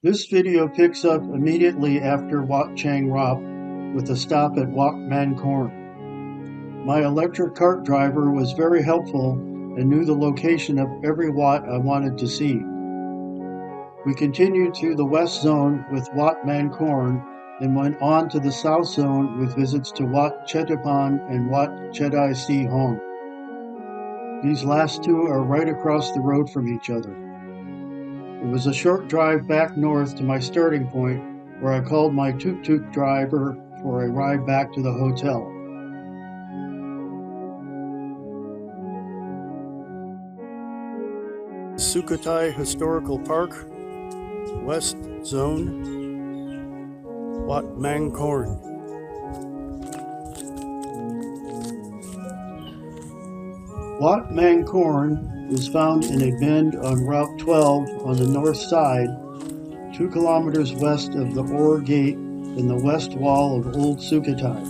This video picks up immediately after Wat Chang Rop with a stop at Wat Mangkorn. My electric cart driver was very helpful and knew the location of every Wat I wanted to see. We continued through the west zone with Wat Mangkorn and went on to the south zone with visits to Wat Chetuphon and Wat Chedi. These last two are right across the road from each other. It was a short drive back north to my starting point, where I called my tuk-tuk driver for a ride back to the hotel. Sukhothai Historical Park, West Zone, Wat Mangkorn. Wat Mangkorn is found in a bend on Route 12 on the north side, 2 kilometers west of the Ore Gate in the west wall of Old Sukhothai.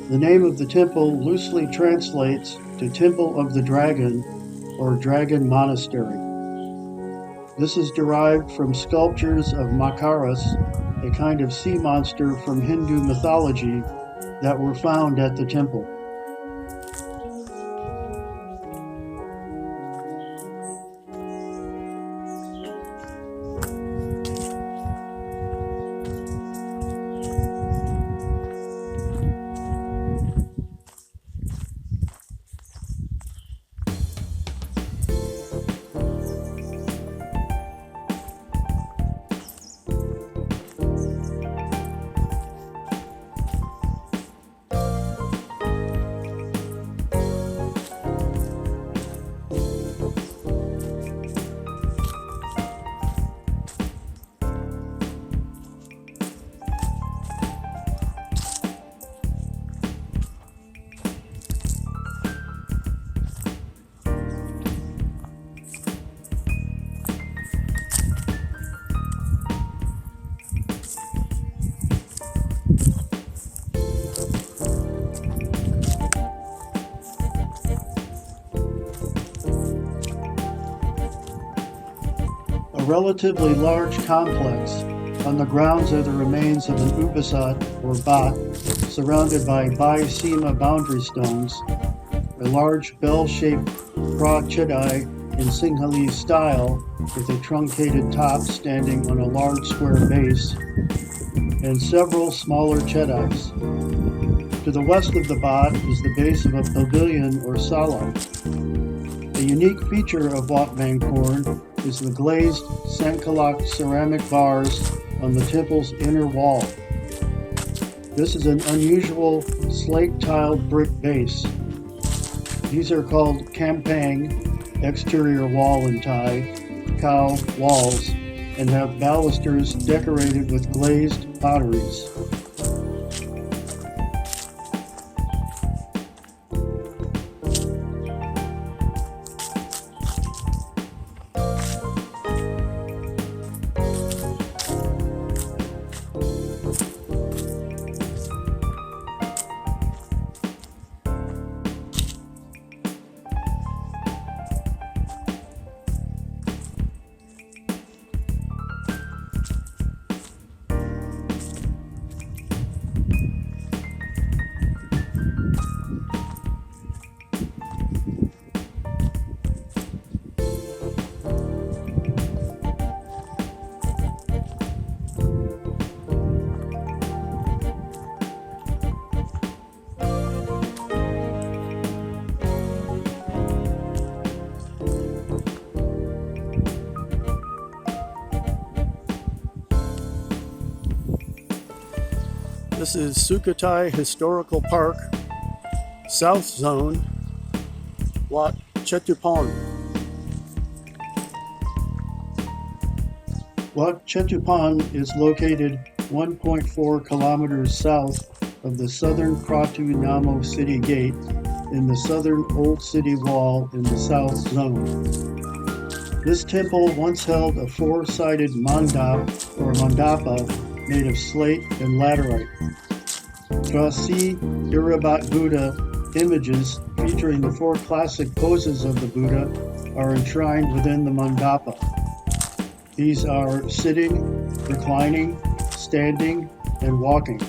The name of the temple loosely translates to Temple of the Dragon or Dragon Monastery. This is derived from sculptures of Makaras, a kind of sea monster from Hindu mythology, that were found at the temple. A relatively large complex. On the grounds are the remains of an upasat or bat surrounded by bi-sima boundary stones, a large bell-shaped Pra Chedi in Sinhalese style with a truncated top standing on a large square base, and several smaller Chedis. To the west of the bat is the base of a pavilion or sala. A unique feature of Wat Mangkorn is the glazed Sankalak ceramic bars on the temple's inner wall. This is an unusual slate-tiled brick base. These are called kampang, exterior wall in Thai, cow walls, and have balusters decorated with glazed potteries. This is Sukhothai Historical Park, South Zone, Wat Chetuphon. Wat Chetuphon is located 1.4 kilometers south of the southern Kratu Namo City Gate in the southern Old City Wall in the South Zone. This temple once held a four-sided mandap or mandapa made of slate and laterite. Trasi Irabat Buddha images featuring the 4 classic poses of the Buddha are enshrined within the mandapa. These are sitting, reclining, standing, and walking.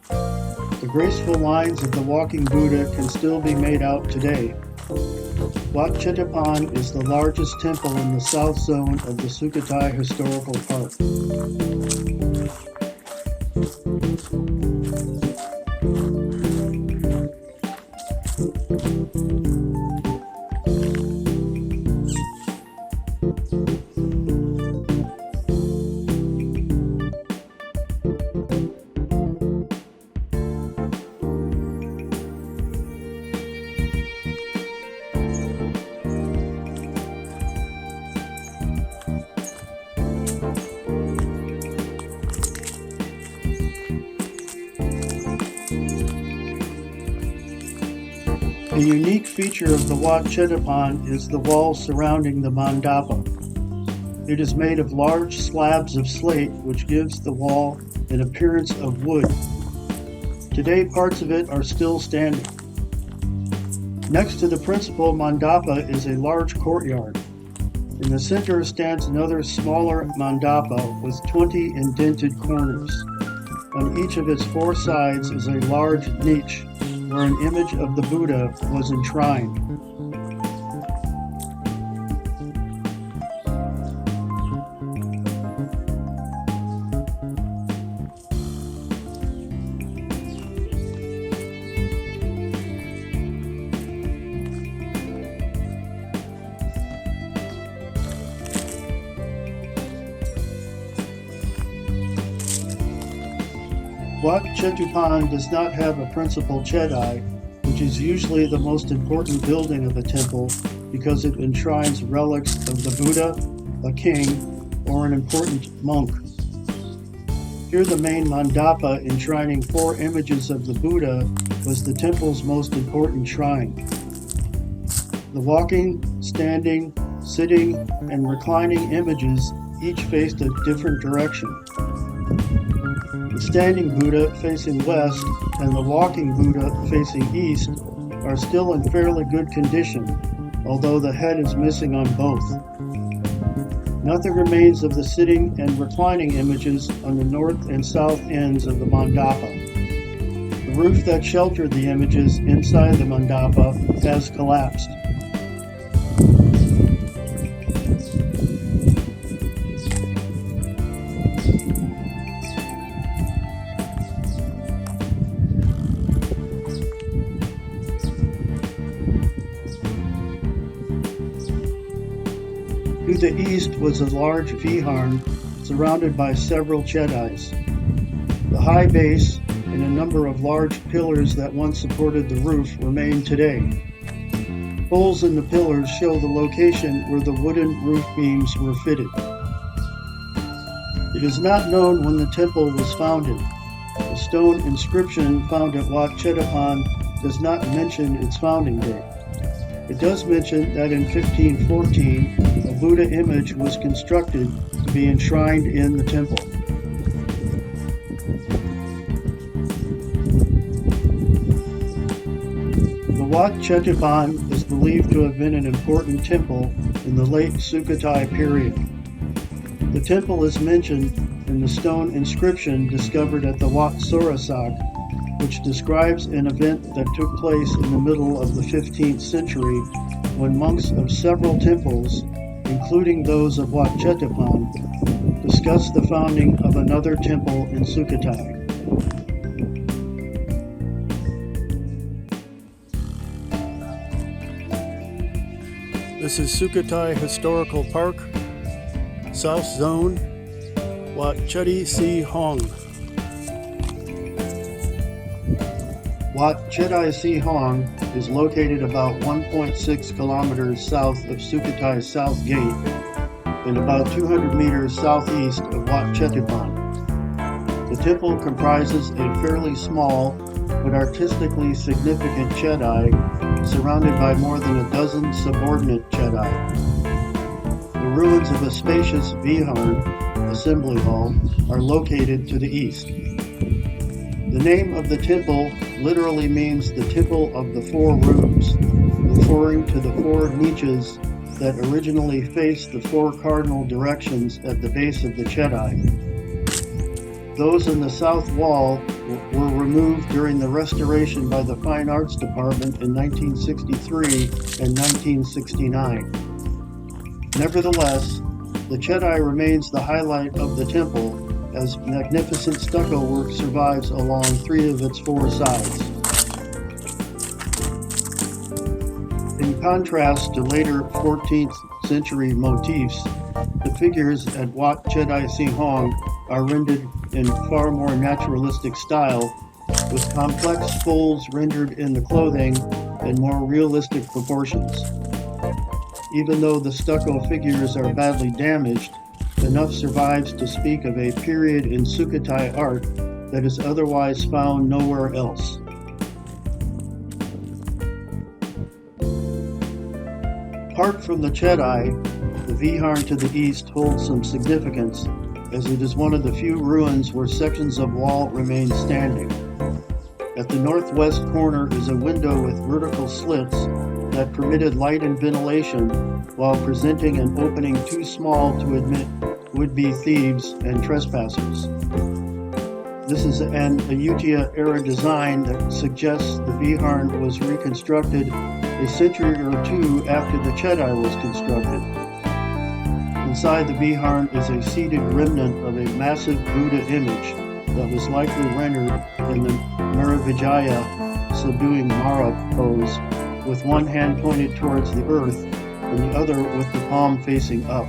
The graceful lines of the walking Buddha can still be made out today. Wat Chetuphon is the largest temple in the south zone of the Sukhothai Historical Park. A unique feature of the Wat Chetuphon is the wall surrounding the mandapa. It is made of large slabs of slate, which gives the wall an appearance of wood. Today, parts of it are still standing. Next to the principal mandapa is a large courtyard. In the center stands another smaller mandapa with 20 indented corners. On each of its four sides is a large niche where an image of the Buddha was enshrined. Wat Chetuphon does not have a principal Chedi, which is usually the most important building of a temple because it enshrines relics of the Buddha, a king, or an important monk. Here the main mandapa enshrining four images of the Buddha was the temple's most important shrine. The walking, standing, sitting, and reclining images each faced a different direction. The standing Buddha facing west and the walking Buddha facing east are still in fairly good condition, although the head is missing on both. Nothing remains of the sitting and reclining images on the north and south ends of the mandapa. The roof that sheltered the images inside the mandapa has collapsed. To the east was a large viharn surrounded by several Chedis. The high base and a number of large pillars that once supported the roof remain today. Holes in the pillars show the location where the wooden roof beams were fitted. It is not known when the temple was founded. The stone inscription found at Wat Chetuphon does not mention its founding date. It does mention that in 1514, a Buddha image was constructed to be enshrined in the temple. The Wat Chetuphon is believed to have been an important temple in the late Sukhothai period. The temple is mentioned in the stone inscription discovered at the Wat Sorosak, which describes an event that took place in the middle of the 15th century when monks of several temples, including those of Wat Chetuphon, discussed the founding of another temple in Sukhothai. This is Sukhothai Historical Park, South Zone, Wat Chedi Si Hong. Wat Chedi Si Hong is located about 1.6 kilometers south of Sukhothai's South Gate and about 200 meters southeast of Wat Chetuphon. The temple comprises a fairly small but artistically significant Chedi surrounded by more than a dozen subordinate Chedi. The ruins of a spacious viharn, assembly hall, are located to the east. The name of the temple literally means the Temple of the Four Rooms, referring to the four niches that originally faced the four cardinal directions at the base of the Chedi. Those in the south wall were removed during the restoration by the Fine Arts Department in 1963 and 1969. Nevertheless, the Chedi remains the highlight of the temple, as magnificent stucco work survives along three of its four sides. In contrast to later 14th century motifs, the figures at Wat Chetuphon are rendered in far more naturalistic style, with complex folds rendered in the clothing and more realistic proportions. Even though the stucco figures are badly damaged, enough survives to speak of a period in Sukhothai art that is otherwise found nowhere else. Apart from the Chedi, the Viharn to the east holds some significance, as it is one of the few ruins where sections of wall remain standing. At the northwest corner is a window with vertical slits that permitted light and ventilation while presenting an opening too small to admit would-be thieves and trespassers. This is an Ayutthaya-era design that suggests the Viharn was reconstructed a century or two after the Chedi was constructed. Inside the Viharn is a seated remnant of a massive Buddha image that was likely rendered in the Maravijaya subduing Mara pose, with one hand pointed towards the earth and the other with the palm facing up.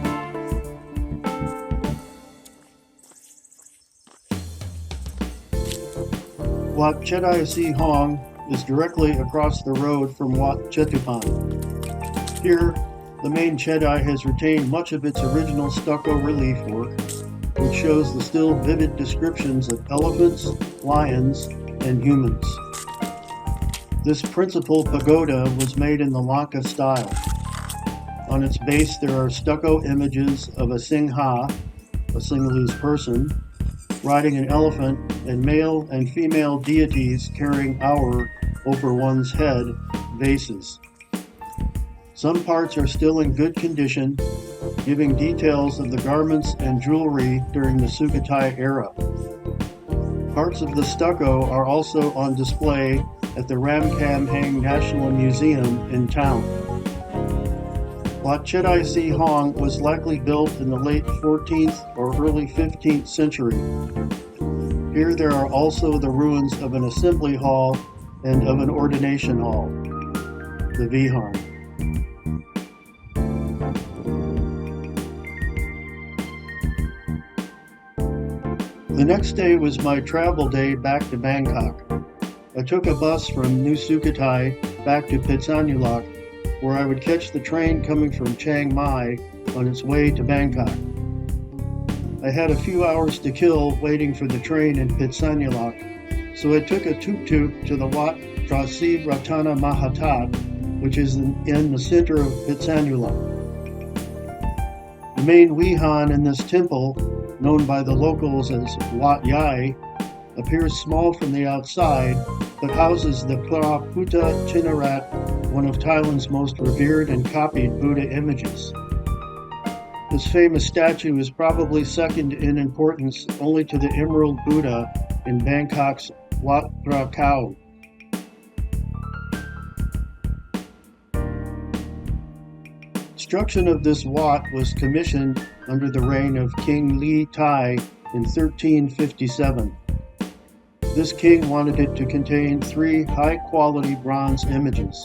Wat Chetuphon is directly across the road from Wat Chetuphon. Here, the main Chedi has retained much of its original stucco relief work, which shows the still vivid descriptions of elephants, lions, and humans. This principal pagoda was made in the Lanka style. On its base there are stucco images of a Singha, a Sinhalese person, riding an elephant, and male and female deities carrying aur over one's head, vases. Some parts are still in good condition, giving details of the garments and jewelry during the Sukhothai era. Parts of the stucco are also on display at the Ramkhamhaeng National Museum in town. Wat Chetuphon was likely built in the late 14th or early 15th century. Here there are also the ruins of an assembly hall and of an ordination hall, the Viharn. The next day was my travel day back to Bangkok. I took a bus from New Sukhothai back to Phitsanulok, where I would catch the train coming from Chiang Mai on its way to Bangkok. I had a few hours to kill waiting for the train in Phitsanulok, so I took a tuk-tuk to the Wat Prasi Ratana Mahatat, which is in the center of Phitsanulok. The main Viharn in this temple, known by the locals as Wat Yai, appears small from the outside, but houses the Puraputta Chinarat, one of Thailand's most revered and copied Buddha images. This famous statue is probably second in importance only to the Emerald Buddha in Bangkok's Wat Phra Kaew. Construction of this Wat was commissioned under the reign of King Li Tai in 1357. This king wanted it to contain 3 high-quality bronze images.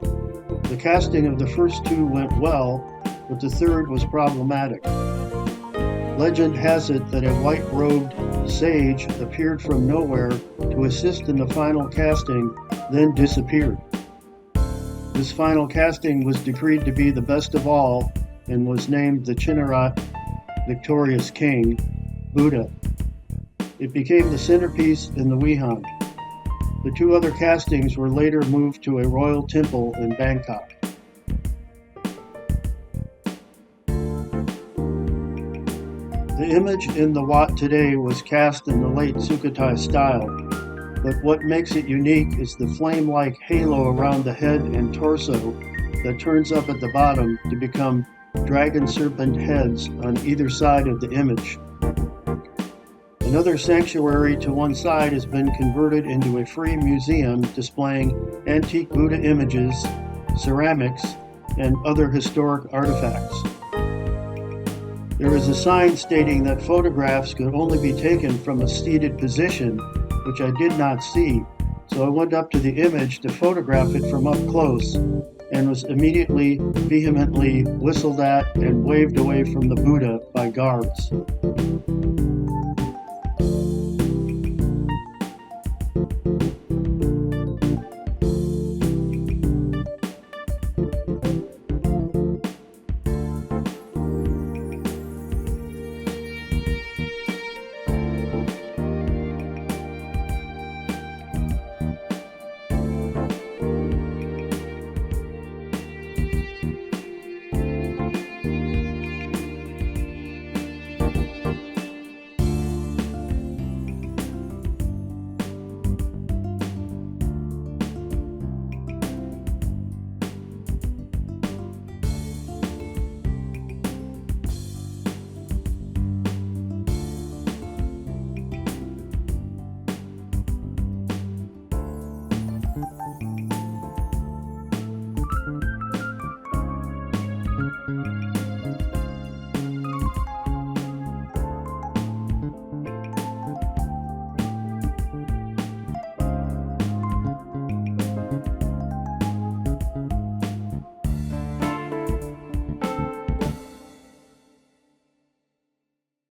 The casting of the first 2 went well, but the third was problematic. Legend has it that a white-robed sage appeared from nowhere to assist in the final casting, then disappeared. This final casting was decreed to be the best of all and was named the Chinarat Victorious King, Buddha. It became the centerpiece in the Viharn. The 2 other castings were later moved to a royal temple in Bangkok. The image in the Wat today was cast in the late Sukhothai style, but what makes it unique is the flame-like halo around the head and torso that turns up at the bottom to become dragon serpent heads on either side of the image. Another sanctuary to one side has been converted into a free museum displaying antique Buddha images, ceramics, and other historic artifacts. There is a sign stating that photographs could only be taken from a seated position, which I did not see, so I went up to the image to photograph it from up close and was immediately vehemently whistled at and waved away from the Buddha by guards.